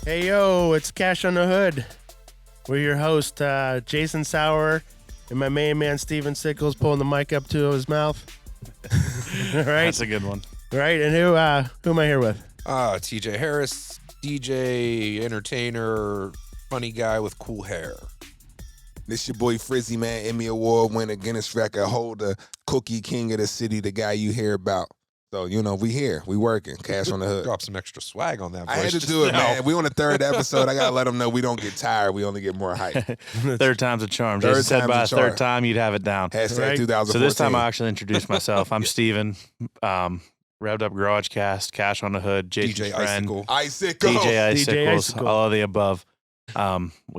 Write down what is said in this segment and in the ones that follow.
Hey, yo, it's Cash on the Hood. We're your host, Jason Sauer, and my main man, Steven Sickles, pulling the mic up to his mouth. All right. That's a good one. Right, and who am I here with? TJ Harris, DJ, entertainer, funny guy with cool hair. This your boy FRZY, man, Emmy Award winner, Guinness record holder, cookie king of the city, the guy you hear about. So, you know, we here, we working, Cash on the Hood. Drop some extra swag on that voice. I had to do it, man. We on the third episode. I got to let them know we don't get tired. We only get more hype. Third time's a charm. Third Jason said by a time's a charm. third time you'd have it down. Hashtag Right. 2014. So this time I actually introduced myself. I'm Steven, Revved Up Garage Cast, Cash on the Hood, Jason's DJ friend, Icicle. Icicle. DJ Icicles, Icicle. all of the above. We The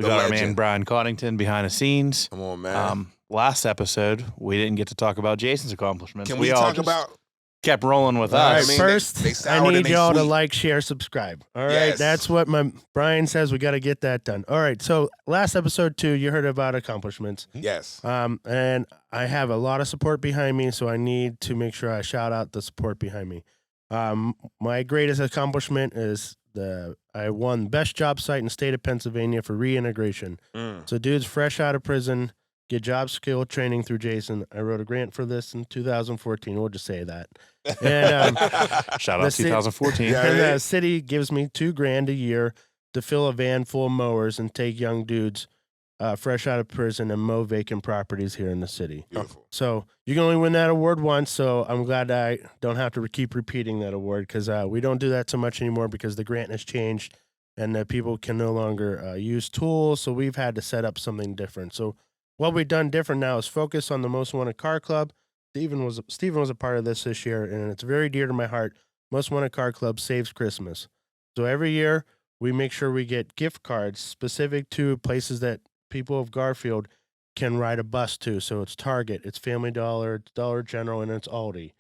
got our man legend. Brian Cottington behind the scenes. Come on, man. Last episode, we didn't get to talk about Jason's accomplishments. Can we all talk just about... kept rolling with All right, us. I mean, first, they I sour and need they y'all to sweet. like, share, subscribe. All right, Yes. that's what my Brian says. We got to get that done. All right, so last episode, too, you heard about accomplishments. Yes. And I have a lot of support behind me, so I need to make sure I shout out the support behind me. My greatest accomplishment is I won best job site in the state of Pennsylvania for reintegration. So dudes fresh out of prison get job skill training through Jason. I wrote a grant for this in 2014. We'll just say that. And Shout the out city- 2014. Yeah. and the city gives me $2,000 a year to fill a van full of mowers and take young dudes fresh out of prison and mow vacant properties here in the city. Beautiful. So you can only win that award once. So I'm glad I don't have to keep repeating that award because we don't do that so much anymore because the grant has changed and people can no longer use tools. So we've had to set up something different. So what we've done different now is focus on the Most Wanted Car Club. Steven was a part of this year, and it's very dear to my heart. Most Wanted Car Club saves Christmas. So every year we make sure we get gift cards specific to places that people of Garfield can ride a bus to. So it's Target, it's Family Dollar, it's Dollar General, and it's Aldi.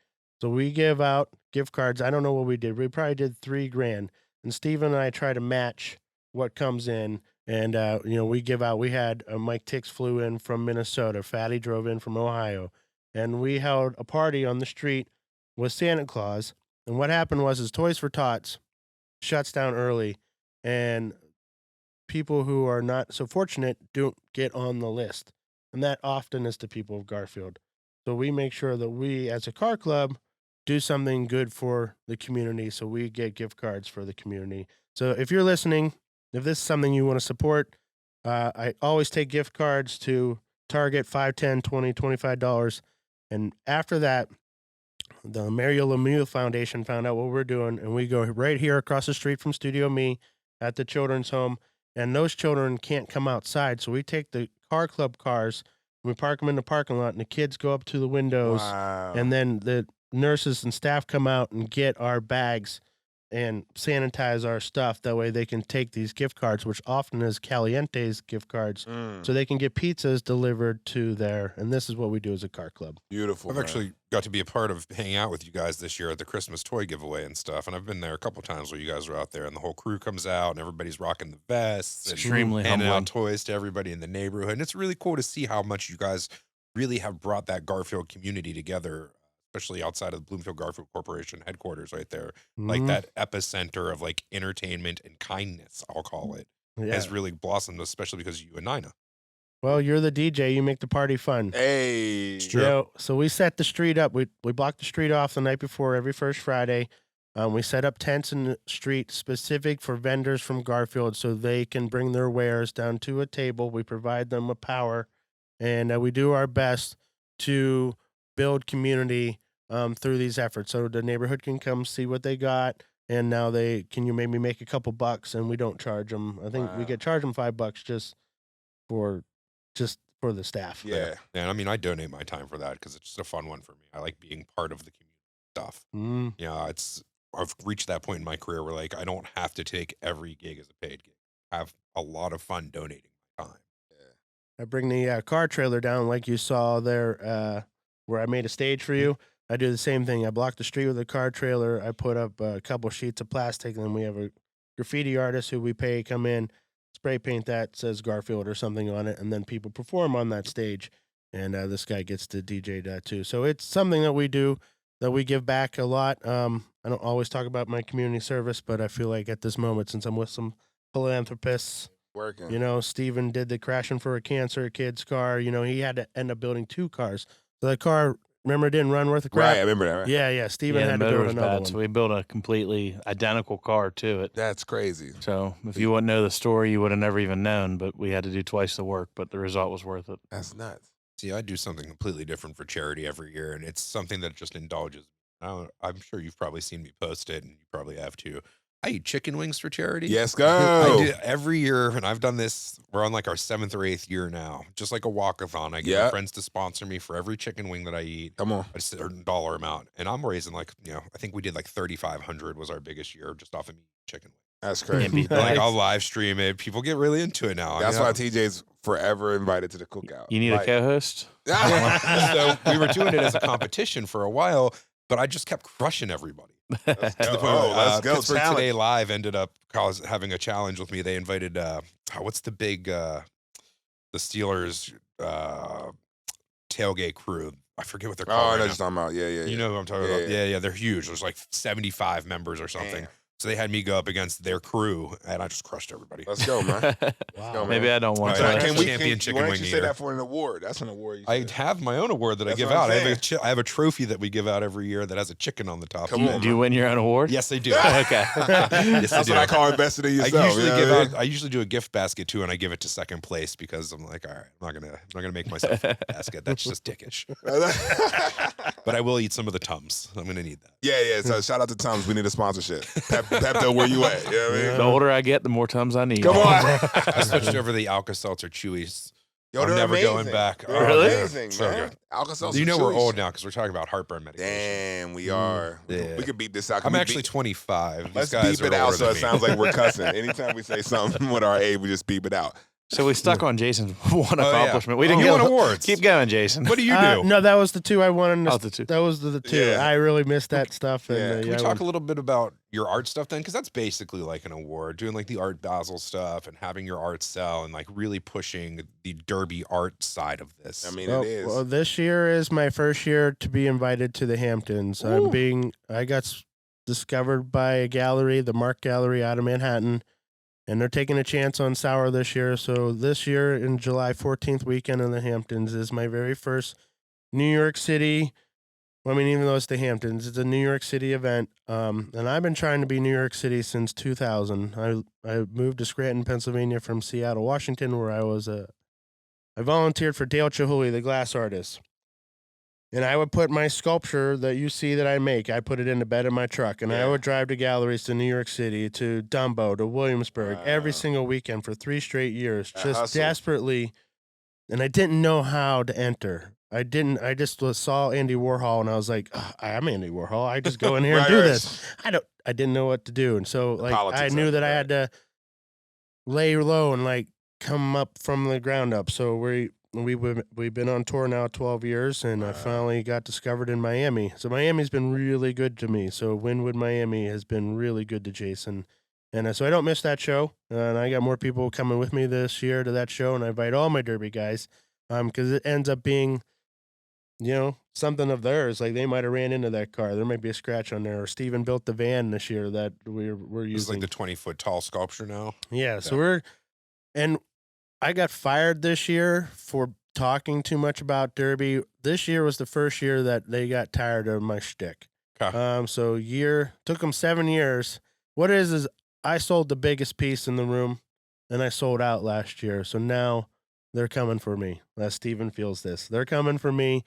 So we give out gift cards. I don't know what we did. We probably did $3,000. And Steven and I try to match what comes in. And, we give out, we had Mike Tix flew in from Minnesota. Fatty drove in from Ohio. And we held a party on the street with Santa Claus. And what happened was Toys for Tots shuts down early. And people who are not so fortunate don't get on the list. And that often is the people of Garfield. So we make sure that we, as a car club, do something good for the community. So we get gift cards for the community. So if you're listening, if this is something you want to support, I always take gift cards to Target, $5, $10, $20, $25. And after that, the Mario Lemieux Foundation found out what we're doing. And we go right here across the street from StudioME at the children's home. And those children can't come outside. So we take the car club cars and we park them in the parking lot. And the kids go up to the windows. Wow. And then the nurses and staff come out and get our bags and sanitize our stuff. That way they can take these gift cards, which often is Caliente's gift cards, so they can get pizzas delivered to there. And this is what we do as a car club. Beautiful. I've man. actually got to be a part of hanging out with you guys this year at the Christmas toy giveaway and stuff. And I've been there a couple times where you guys are out there and the whole crew comes out and everybody's rocking the vests and Extremely handing humbling. out toys to everybody in the neighborhood. And it's really cool to see how much you guys really have brought that Garfield community together, especially outside of the Bloomfield Garfield Corporation headquarters right there. Like Mhm. that epicenter of like entertainment and kindness, I'll call it, Yeah. has really blossomed, especially because of you and Nina. Well, you're the DJ. You make the party fun. Hey. So we set the street up. We block the street off the night before every first Friday. We set up tents in the street specific for vendors from Garfield so they can bring their wares down to a table. We provide them with power, and we do our best to build community through these efforts. So the neighborhood can come see what they got, and now can you maybe make a couple bucks, and we don't charge them. I think we Wow. get charged them $5 just for the staff. Yeah. And I mean, I donate my time for that because it's just a fun one for me. I like being part of the community stuff. Mm. Yeah, I've reached that point in my career where like I don't have to take every gig as a paid gig. I have a lot of fun donating my time. I bring the car trailer down like you saw there where I made a stage for you. I do the same thing. I block the street with a car trailer. I put up a couple sheets of plastic, and then we have a graffiti artist who we pay come in, spray paint that, says Garfield or something on it, and then people perform on that stage. And this guy gets to DJ that too. So it's something that we do, that we give back a lot. I don't always talk about my community service, but I feel like at this moment, since I'm with some philanthropists. Working. You know, Steven did the crashing for a cancer kid's car. You know, he had to end up building 2 cars. So that car, remember, didn't run worth a crap. Right, I remember that. Right? Yeah. Steven Yeah, the had to motor build was another bad, one. so we built a completely identical car to it. That's crazy. So if you wouldn't know the story, you would have never even known. But we had to do twice the work, but the result was worth it. That's nuts. See, I do something completely different for charity every year, and it's something that just indulges me. I'm sure you've probably seen me post it, and you probably have too. I eat chicken wings for charity. Yes, I go. do every year, and I've done this. We're on like our 7th or 8th year now, just like a walkathon. I get my Yep. friends to sponsor me for every chicken wing that I eat, Come on. a certain dollar amount, and I'm raising like, you know, I think we did like 3,500 was our biggest year just off of me chicken wings. That's Can't crazy. beat Like that. I'll live stream it. People get really into it now. That's I mean, why TJ's forever invited to the cookout. You need Like- a co-host? So we were doing it as a competition for a while, but I just kept crushing everybody. Let's To the go. point where, Let's go. Pittsburgh Challenge. Today Live ended up having a challenge with me. They invited what's the big the Steelers tailgate crew. I forget what they're Oh, called. I right know now. what you're talking about. Yeah. You know who I'm talking Yeah, about? yeah. Yeah, they're huge. There's like 75 members or something. Damn. So they had me go up against their crew, and I just crushed everybody. Let's go, man. Wow. go, man. Maybe I don't want Oh, yeah. to. Can we champion chicken why don't wing you a say year. that for an award? That's an award. You I should. have my own award that I That's give what I'm out. saying. I have a trophy that we give out every year that has a chicken on the top. Come on, Do you win your own award? Yes, they do. Okay. Yes, That's do. what I call invested in I yourself. usually you know give what I out. I usually do a gift basket too, and I give it to second place because I'm like, all right, I'm not gonna make myself a basket. That's just dickish. mean? But I will eat some of the Tums. I'm gonna need that. Yeah. So shout out to Tums. We need a sponsorship. Pepto, where you at? You know what I mean? The older I get, the more Tums I need. Come on. I switched over to the Alka-Seltzer Chewies. Yo, I'm they're never amazing. going back. They're Oh, Really? amazing, So man. good. Alka-Seltzer You know we're Chewies. old now because we're talking about heartburn medication. Damn, we are. Yeah. We could beat this out. Can I'm we actually beat- 25. These Let's guys beep it are out older so than it me. sounds like we're cussing. Anytime we say something with our age, we just beep it out. So we stuck on Jason's one Oh, yeah. accomplishment. We didn't You get won awards. Keep going, Jason. What do you do? No, that was the 2 I wanted. Oh, the 2. That was the 2. Yeah. I really missed that stuff. And, Yeah. Can we I talk went- a little bit about your art stuff then? Because that's basically like an award, doing like the Art Basel stuff and having your art sell and like really pushing the derby art side of this. I mean, Well, it is. well, this year is my first year to be invited to the Hamptons. I got discovered by a gallery, the Mark Gallery out of Manhattan, and they're taking a chance on Sour this year. So this year in July 14th weekend in the Hamptons is my very first New York City. Well, I mean, even though it's the Hamptons, it's a New York City event. And I've been trying to be New York City since 2000. I moved to Scranton, Pennsylvania from Seattle, Washington, where I volunteered for Dale Chihuly, the glass artist. And I would put my sculpture that you see that I make, I put it in the bed of my truck. And I Yeah. would drive to galleries to New York City, to Dumbo, to Williamsburg, every Wow. single weekend for 3 straight years, That just hustle. desperately. And I didn't know how to enter. I just saw Andy Warhol and I was like, "Ugh, I'm Andy Warhol. I just go in here and do Right. this. I didn't know what to do. And so like I politics knew of it, that I right. had to lay low and like come up from the ground up. So we've been on tour now 12 years, and I finally got discovered in Miami. So Miami's been really good to me. So Wynwood, Miami has been really good to Jason. And so I don't miss that show. And I got more people coming with me this year to that show, and I invite all my Derby guys because it ends up being, something of theirs. Like they might have ran into that car. There might be a scratch on there. Or Steven built the van this year that we're This is using. like the 20-foot tall sculpture now. Yeah, so I got fired this year for talking too much about Derby. This year was the first year that they got tired of my shtick. Okay. Took them 7 years. What it is I sold the biggest piece in the room, and I sold out last year. So now they're coming for me. Steven feels this. They're coming for me.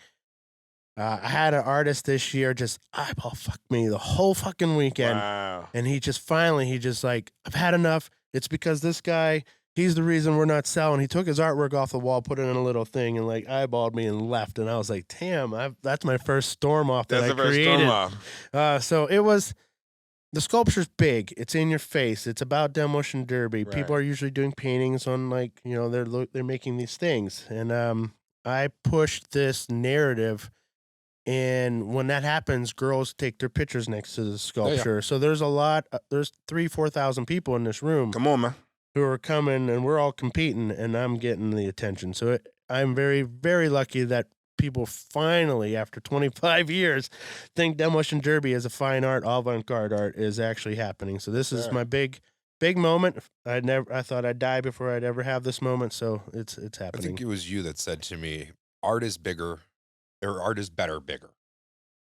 I had an artist this year just eyeball fuck me the whole fucking weekend. Wow. And he just like, I've had enough. It's because this guy, he's the reason we're not selling. He took his artwork off the wall, put it in a little thing, and like eyeballed me and left. And I was like, damn, that's my first storm off that That's I the first created. storm off. So it was, the sculpture's big. It's in your face. It's about Demolition Derby. Right. People are usually doing paintings on they're making these things. And I pushed this narrative. And when that happens, girls take their pictures next to the sculpture. So there's there's 3,000-4,000 people in this room Come on, man. who are coming, and we're all competing, and I'm getting the attention. So I'm very, very lucky that people finally, after 25 years, think Demolition Derby as a fine art, avant-garde art is actually happening. So this is Yeah. my big big moment. I thought I'd die before I'd ever have this moment. So it's I happening. think it was you that said to me, art is bigger, or art is better bigger.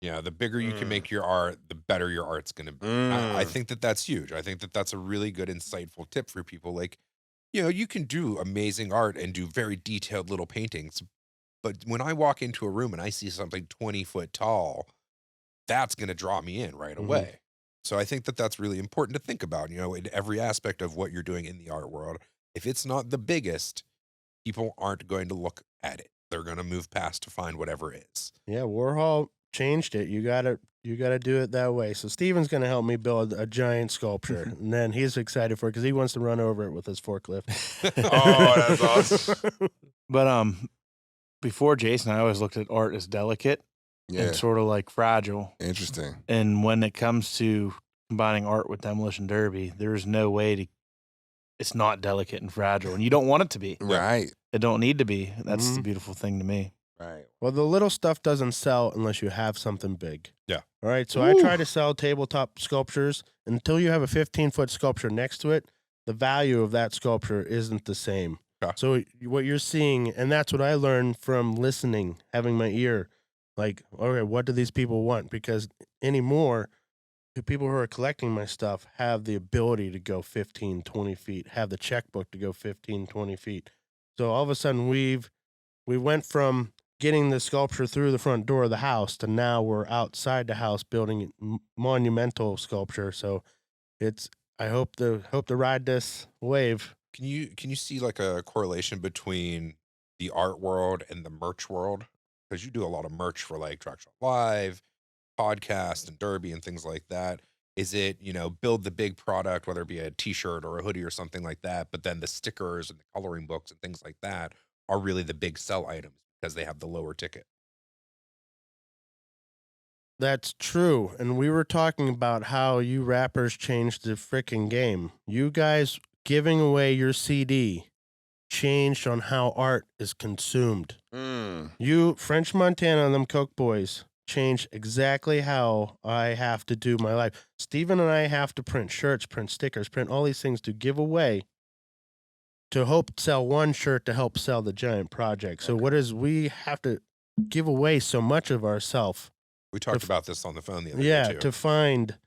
You know, the bigger you can make your art, the better your art's going to be. I think that that's huge. I think that that's a really good, insightful tip for people. Like, you know, you can do amazing art and do very detailed little paintings. But when I walk into a room and I see something 20 foot tall, that's going to draw me in right away. So I think that that's really important to think about, you know, in every aspect of what you're doing in the art world. If it's not the biggest, people aren't going to look at it. They're going to move past to find whatever is. Yeah, Warhol changed it. You gotta do it that way. So Steven's gonna help me build a giant sculpture, and then he's excited for it because he wants to run over it with his forklift. Oh, that's awesome. But before Jason, I always looked at art as delicate Yeah, and sort of like fragile. interesting. And when it comes to combining art with demolition derby, there's no way to. It's not delicate and fragile, and you don't want it to be. Right, It don't need to be. That's the beautiful thing to me. right. Well, the little stuff doesn't sell unless you have something big. Yeah. All right. So I try to sell tabletop sculptures. Until you have a 15-foot sculpture next to it, the value of that sculpture isn't the same. Yeah. So what you're seeing, and that's what I learned from listening, having my ear, like, okay, what do these people want? Because anymore, the people who are collecting my stuff have the ability to go 15, 20 feet, have the checkbook to go 15, 20 feet. So all of a sudden we went from getting the sculpture through the front door of the house to now we're outside the house building monumental sculpture. So I hope to ride this wave. Can you see like a correlation between the art world and the merch world? Because you do a lot of merch for like Track Shop Live, podcast, and Derby and things like that. Is it, you know, build the big product, whether it be a t-shirt or a hoodie or something like that, but then the stickers and the coloring books and things like that are really the big sell items because they have the lower ticket? That's true. And we were talking about how you rappers changed the freaking game. You guys giving away your CD changed on how art is consumed. You, French Montana and them Coke Boys, changed exactly how I have to do my life. Steven and I have to print shirts, print stickers, print all these things to give away to hope sell one shirt to help sell the giant project. So we have to give away so much of ourselves. We talked about this on the phone the other day Yeah, too. to find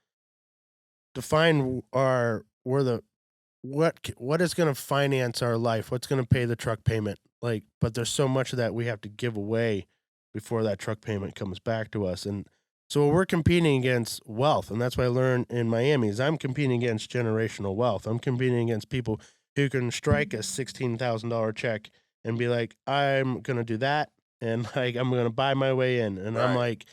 what is going to finance our life, what's going to pay the truck payment. Like, but there's so much of that we have to give away before that truck payment comes back to us. And so we're competing against wealth, and that's what I learned in Miami is I'm competing against generational wealth. I'm competing against people who can strike a $16,000 check and be like, I'm going to do that, and like I'm going to buy my way in. And I'm like,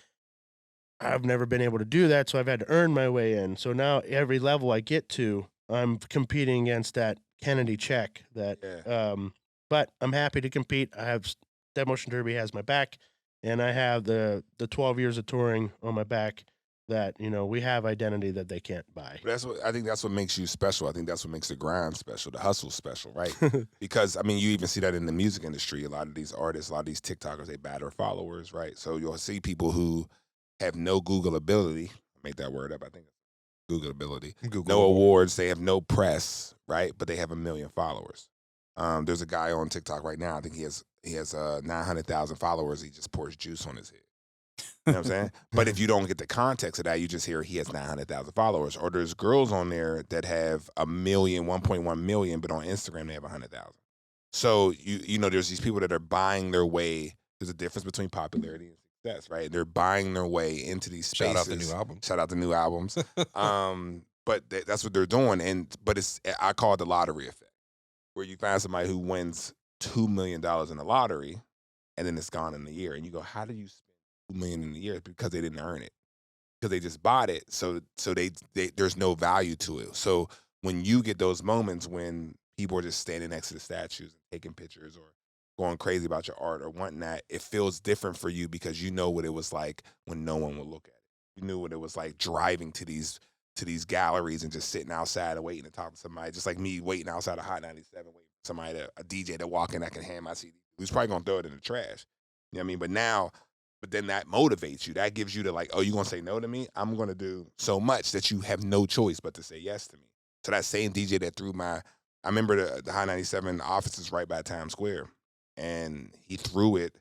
I've never been able to do that, so I've had to earn my way in. So now every level I get to, I'm competing against that Kennedy check. But I'm happy to compete. I have Demolition Derby has my back, and I have the 12 years of touring on my back. That we have identity that they can't buy. I think that's what makes you special. I think that's what makes the grind special, the hustle special, right? Because I mean, you even see that in the music industry. A lot of these artists, a lot of these TikTokers, they batter followers, right? So you'll see people who have no Google ability. Make that word up. I think Google ability. No awards. They have no press, right? But they have 1 million followers. There's a guy on TikTok right now. I think he has 900,000 followers. He just pours juice on his head. You know what I'm saying? But if you don't get the context of that, you just hear he has 900,000 followers. Or there's girls on there that have 1 million, 1.1 million, but on Instagram they have 100,000. So there's these people that are buying their way. There's a difference between popularity and success, right? They're buying their way into these spaces. Shout out the new album. Shout out the new albums. But that's what they're doing. But I call it the lottery effect, where you find somebody who wins $2 million in the lottery, and then it's gone in a year, and you go, how do you spend $2 million in a year? Because they didn't earn it, because they just bought it. So they there's no value to it. So when you get those moments when people are just standing next to the statues and taking pictures or going crazy about your art or wanting that, it feels different for you because you know what it was like when no one would look at it. You knew what it was like driving to these galleries and just sitting outside and waiting to talk to somebody, just like me waiting outside of Hot 97, waiting for somebody, a DJ to walk in that can hand my CD. Who's probably gonna throw it in the trash. You know what I mean? But then that motivates you. That gives you the like, oh, you're gonna say no to me? I'm gonna do so much that you have no choice but to say yes to me. to that same DJ that threw I remember the High 97 office is right by Times Square, and he threw it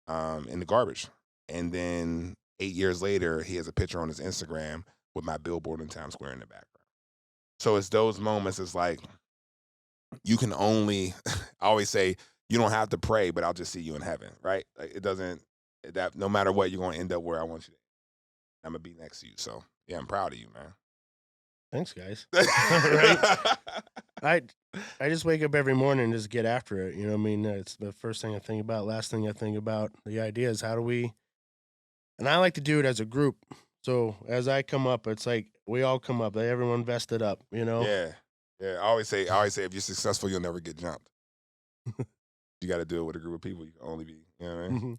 in the garbage. And then 8 years later, he has a picture on his Instagram with my billboard in Times Square in the background. So it's those moments. It's like you can only. I always say you don't have to pray, but I'll just see you in heaven, right? Like it doesn't. That no matter what, you're gonna end up where I want you to. I'm gonna be next to you. So yeah, I'm proud of you, man. Thanks, guys. Right? I just wake up every morning and just get after it. You know what I mean? It's the first thing I think about, last thing I think about. The idea is how do we, and I like to do it as a group. So as I come up, it's like we all come up, everyone vested up, you know? Yeah. Yeah. I always say if you're successful, you'll never get jumped. You got to do it with a group of people. You can only be, you know what I mean?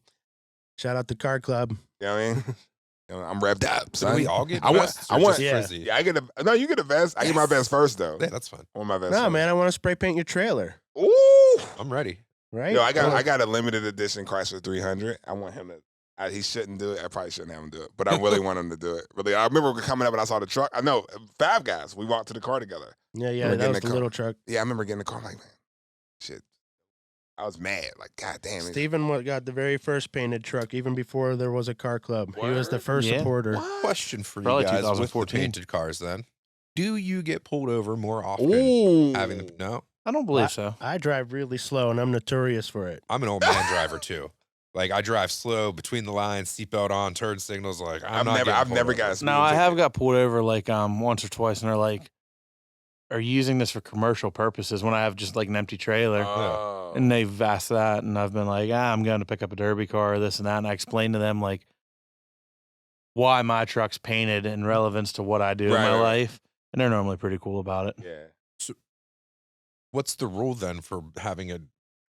Shout out to Car Club. You know what I mean? You know, I'm revved up. So do we all get I want. vests or just yeah. Frizzy? Yeah, I get a. No, you get a vest. I get my vest first though. Yeah, that's fun. I want my vest. No, first. man, I want to spray paint your trailer. Ooh. I'm ready. Right? Yo, I got a limited edition Chrysler 300. I want him to. He shouldn't do it. I probably shouldn't have him do it, but I really want him to do it. Really, I remember coming up and I saw the truck. I know 5 guys. We walked to the car together. Yeah, Remember that was getting the the little truck. Yeah, I remember getting the car. I'm like, man, shit. I was mad. Like, God damn it. Steven got the very first painted truck, even before there was a car club. He was the Word? first Yeah. supporter. Question for Probably you guys with the 2014. painted cars then. Do you get pulled over more often Ooh. having the no? I don't believe so. I drive really slow, and I'm notorious for it. I'm an old man driver too. Like I drive slow, between the lines, seatbelt on, turn signals. Like I've never got a speeding No, I have ticket. got pulled over like once or twice, and they're like, "Are you using this for commercial purposes?" When I have just like an empty trailer, Oh. and they've asked that, and I've been like, "I'm going to pick up a derby car, this and that," and I explain to them like why my truck's painted in relevance to what I do in Right, my right. life, and they're normally pretty cool about it. Yeah. what's the rule then for having a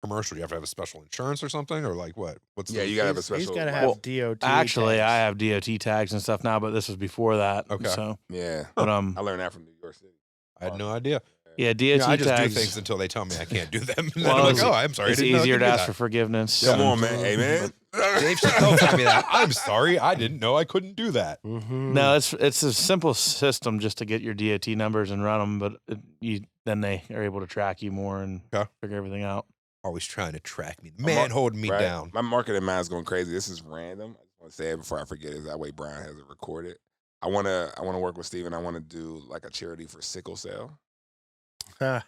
commercial? Do you have to have a special insurance or something, or like what? What's Yeah, the, you gotta have a He's special. got to Well, have DOT. Actually, tags. I have DOT tags and stuff now, but this was before that. Okay. So, Yeah. but I learned that from New York City. I had no idea. yeah, DOT You know, I just tags. do things until they tell me I can't do them. And then Well, I'm like, it's- oh, I'm sorry. I It's didn't know I easier could to do ask that. for forgiveness. Come on, man. Hey, man. Dave Chappelle told me that. I'm sorry. I didn't know I couldn't do that. Mhm. No, it's a simple system just to get your DOT numbers and run them, but then they are able to track you more and Okay. figure everything out. Always trying to track me. Man holding me Right. down. My marketing mind's going crazy. This is random. I just want to say it before I forget it. That way Brian has it recorded. I wanna work with Steven. I want to do like a charity for sickle cell Ah,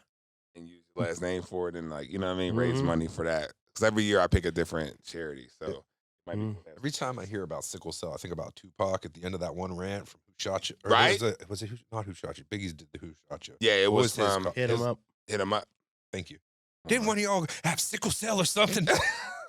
and use your last name for it, and like, you know what I mean, raise Mhm. money for that. Because every year I pick a different charity. So it might be Mm. Every time I hear about sickle cell, I think about Tupac at the end of that one rant from Who Shot You. Or Right? Was it not Who Shot You? Biggie's did the Who Shot You. Yeah, it What was his from co- hit him up. Hit him up. Thank you. Didn't one of y'all have sickle cell or something?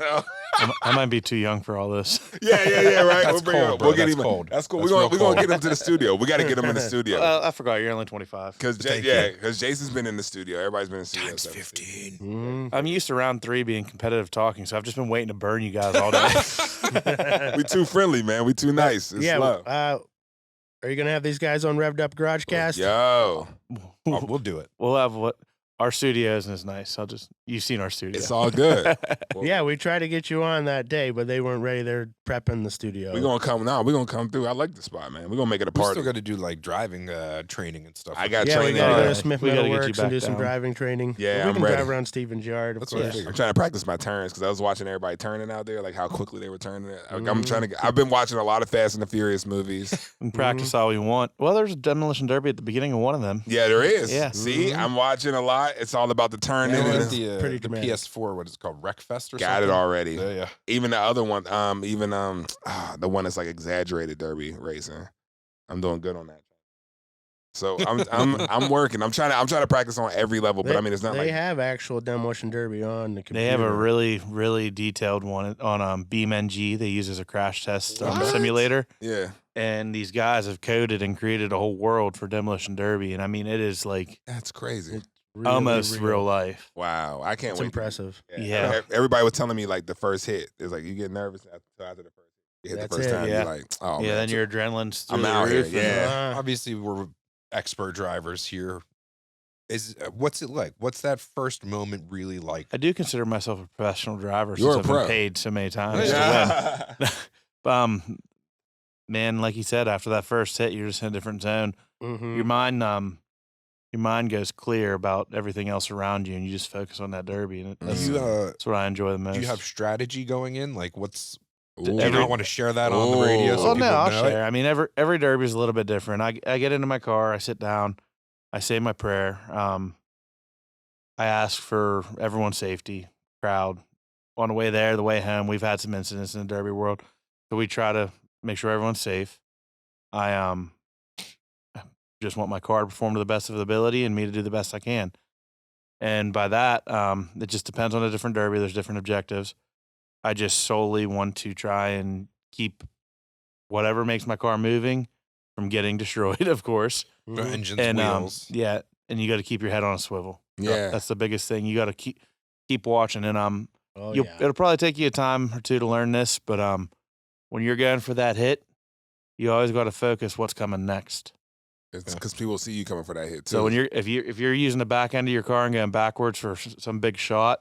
I might be too young for all this. Yeah, right. That's we'll bring him cold, up. bro. We'll get That's him. cold. That's cool. That's We're real gonna cold. get him to the studio. We got to get him in the studio. I forgot you're only 25. Because Thank you. Jason's been in the studio. Everybody's been in the studio. Times so- 15. Mhm. I'm used to round 3 being competitive talking, so I've just been waiting to burn you guys all day. We too friendly, man. We too nice. It's Yeah. love. Are you gonna have these guys on Revved Up Garage Cast? Yo, Oh, we'll do it. We'll have what our studio is nice. You've seen our studio. it's all good. Yeah, we tried to get you on that day, but they weren't ready. They're prepping the studio. We're gonna come now. We're gonna come through. I like the spot, man. We're gonna make it a We party. still got to do like driving training and stuff. I got yeah, we training. gotta go Yeah. to Smith We gotta Metal get you Works and back do some down. driving training. Yeah, But we I'm can ready. drive around Stevens Yard, of That's what I course. figured. I'm trying to practice my turns because I was watching everybody turning out there, like how quickly they were turning it. I'm Mhm. trying to. I've been watching a lot of Fast and the Furious movies. We can practice all we want. Well, there's a demolition derby at the beginning of one of them. Yeah, there is. Yeah. See, Mhm. I'm watching a lot. It's all about the turning. Yeah, and the pretty the dramatic. PS4, what is it called? Wreckfest or got something? it already. Yeah. Even the other one, the one that's like exaggerated derby racing. I'm doing good on that. So I'm working. I'm trying to practice on every level, but I mean it's not they like have actual demolition derby on the computer. They have a really, really detailed one on BeamNG. They use as a crash test What? simulator. yeah. And these guys have coded and created a whole world for demolition derby. And I mean, it is like That's crazy. It's really almost real life. Wow, I can't It's wait. impressive. Yeah. Everybody was telling me like the first hit is like you get nervous after the first hit. You hit That's the first it, time, yeah. you're like, oh Yeah, man. then So your adrenaline's through I'm the out here, roof. yeah. Obviously, we're expert drivers here. What's it like? What's that first moment really like? I do consider myself a professional driver You're since a I've pro. been paid so many times to yeah. win. Man, like you said, after that first hit, you're just in a different zone. Mhm. Your mind, your mind goes clear about everything else around you, and you just focus on that Derby. And that's what I enjoy the most. Do you have strategy going in? Like, what's do Every- you not want to share that on the radio? So Well, people no, I'll know share. I mean, every Derby is a little bit different. I get into my car, I sit down, I say my prayer. I ask for everyone's safety, crowd. On the way there, the way home, we've had some incidents in the Derby world, so we try to make sure everyone's safe. I just want my car to perform to the best of the ability and me to do the best I can. And by that, it just depends on a different Derby. There's different objectives. I just solely want to try and keep whatever makes my car moving from getting destroyed, of course. The engines, And wheels. yeah, and you got to keep your head on a swivel. Yeah. That's the biggest thing. You got to keep watching. And Oh, you'll, yeah. it'll probably take you a time or two to learn this, but when you're going for that hit, you always got to focus what's coming next. It's because people see you coming for that hit too. So when if you're using the back end of your car and going backwards for some big shot,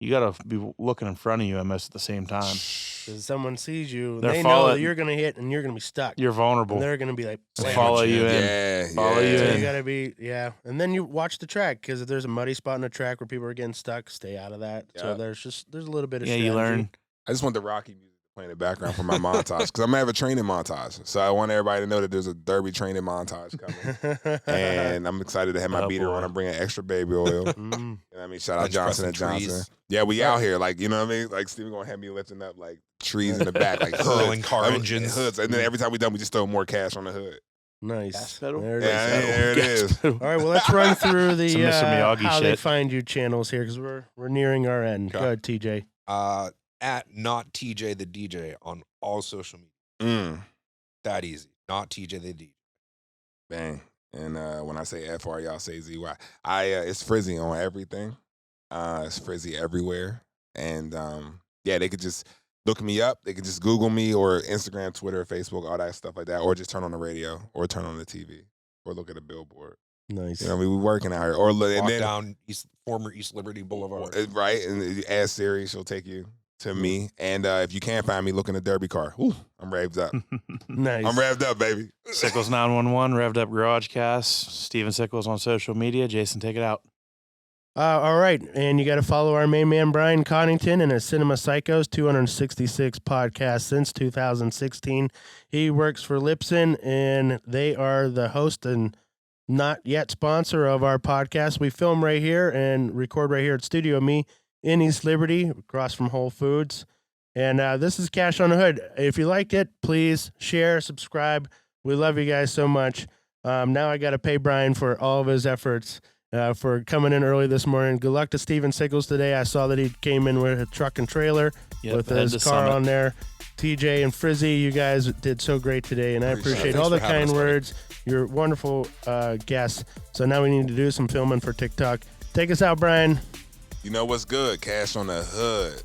you got to be looking in front of you almost at the same time. Because someone sees you, and They're they know following- that you're going to hit, and you're going to be stuck. You're vulnerable. And they're going to be like, They slam follow at you in. yeah, Follow you So in. you got to be, and then you watch the track, because if there's a muddy spot in the track where people are getting stuck, stay out of that. Yeah. So there's a little bit of Yeah, strategy. you learn. I just want the Rocky music to play in the background for my montage because I'm gonna have a training montage. So I want everybody to know that there's a Derby training montage coming, and I'm excited to have my Oh, beater boy. on. I'm bringing extra baby oil. You know Mm. what I mean? Shout out Bench Johnson and pressing Johnson. trees. Yeah, we out here, like, you know what I mean? Like, Steven gonna have me lifting up like trees in the back, like Curling hoods. car And engines. hoods. And then every time we done, we just throw more cash on the hood. Nice. Gas pedal? There it Yeah, is. there it is. All right, well, let's run through the Some Mr. Miyagi how they shit. find you channels here, because we're nearing our end. Okay. Go ahead, TJ. At not TJ the DJ on all social media. That easy. Not TJ the DJ. Bang. And when I say FR, y'all say ZY. It's FRZY on everything. It's FRZY everywhere. And yeah, they could just look me up. They could just Google me or Instagram, Twitter, Facebook, all that stuff like that. Or just turn on the radio or turn on the TV or look at a billboard. Nice. You know what I mean? We're working out here. Or look, and Walk then, down former East Liberty Boulevard. right, and you ask Siri, she'll take you to me. And if you can't find me, look in the Derby car. Ooh, I'm revved up. Nice. I'm revved up, baby. Sickles 911, Revved Up Garagecast, Steven Sickles on social media. Jason, take it out. All right, and you got to follow our main man, Brian Cottington, and his Cinema Psychos 266 podcast since 2016. He works for Lipson, and they are the host and not yet sponsor of our podcast. We film right here and record right here at StudioME in East Liberty, across from Whole Foods. And this is Cash on the Hood. If you like it, please share, subscribe. We love you guys so much. Now I got to pay Brian for all of his efforts. For coming in early this morning. Good luck to Steven Sickles today. I saw that he came in with a truck and trailer with head his to car Summit. on there. TJ and FRZY, you guys did so great today, and I appreciate it. all the Thanks for having kind us, buddy. words. You're wonderful guests. So now we need to do some filming for TikTok. Take us out, Brian. You know what's good? Cash on the Hood.